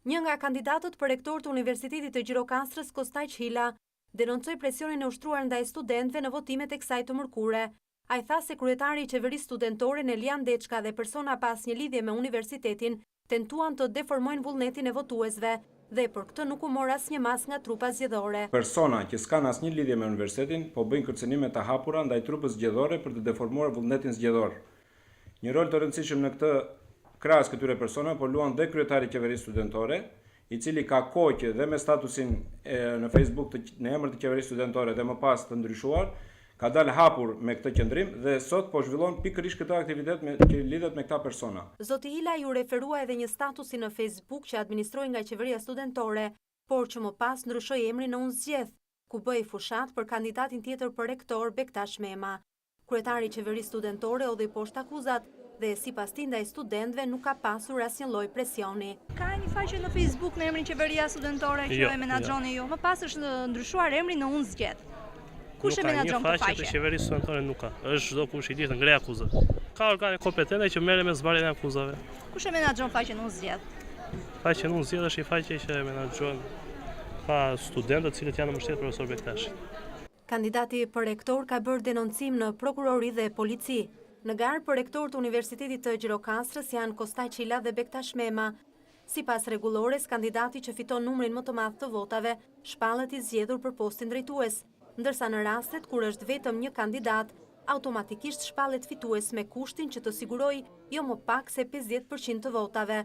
Një nga kandidatët për rektor të Universitetit të Gjirokastrës, Kostaj Qhila, denoncoi presionin e ushtruar ndaj studentëve në votimet e kësaj të mërkure. Ai tha se kryetari i qeverisë studentore Nelian Deçka dhe persona pas një lidhje me universitetin tentuan të deformojnë vullnetin e votuesve dhe për këtë nuk u mor asnjë mas nga trupa zgjedhore. Persona që s'kan asnjë lidhje me universitetin po bëjnë kërcënime të hapura ndaj trupës zgjedhore për të deformuar vullnetin zgjedhor. Një rol të rëndësishëm në këtë krahas këtyre personave po luan dhe kryetari i qeverisë studentore, i cili ka koqë dhe me statusin në Facebook në emër të qeverisë studentore dhe më pas të ndryshuar, ka dalë hapur me këtë qendrim dhe sot po zhvillon pikërisht këtë aktivitet që lidhet me këta persona. Zoti Hila ju referua edhe një statusi në Facebook që administroi nga qeveria studentore, por që më pas ndryshoi emrin në Unë Zgjedh, ku bëi fushat për kandidatin tjetër për rektor Bektash Mema. Kryetari i qeverisë studentore hodhi poshtë akuzat dhe sipas tij ndaj studentëve nuk ka pasur asnjë lloj presioni. Ka një faqe në Facebook në emrin qeveria studentore që e menaxhoni ju. Më pas është ndryshuar emri në Unë Zgjedh. Kush e menaxhon këtë faqe? Faqe të qeverisë studentore nuk ka. Është çdo kush i di të ngrej akuzat. Ka organe kompetente që merren me zbarjen e akuzave. Kush e menaxhon faqen Unë Zgjedh? Faqja Unë Zgjedh është një faqe që menaxhon pa studentët të cilët janë në mbështetje profesor Bektashi. Kandidati për rektor ka bërë denoncim në prokurori dhe polici. Në garë për rektor të Universitetit të Gjirokastrës janë Kostaj Qhila dhe Bektash Mema. Sipas rregullores, kandidati që fiton numrin më të madh të votave shpallet i zgjedhur për postin drejtues, ndërsa në rastet kur është vetëm një kandidat, automatikisht shpallet fitues me kushtin që të sigurojë jo më pak se 50% të votave.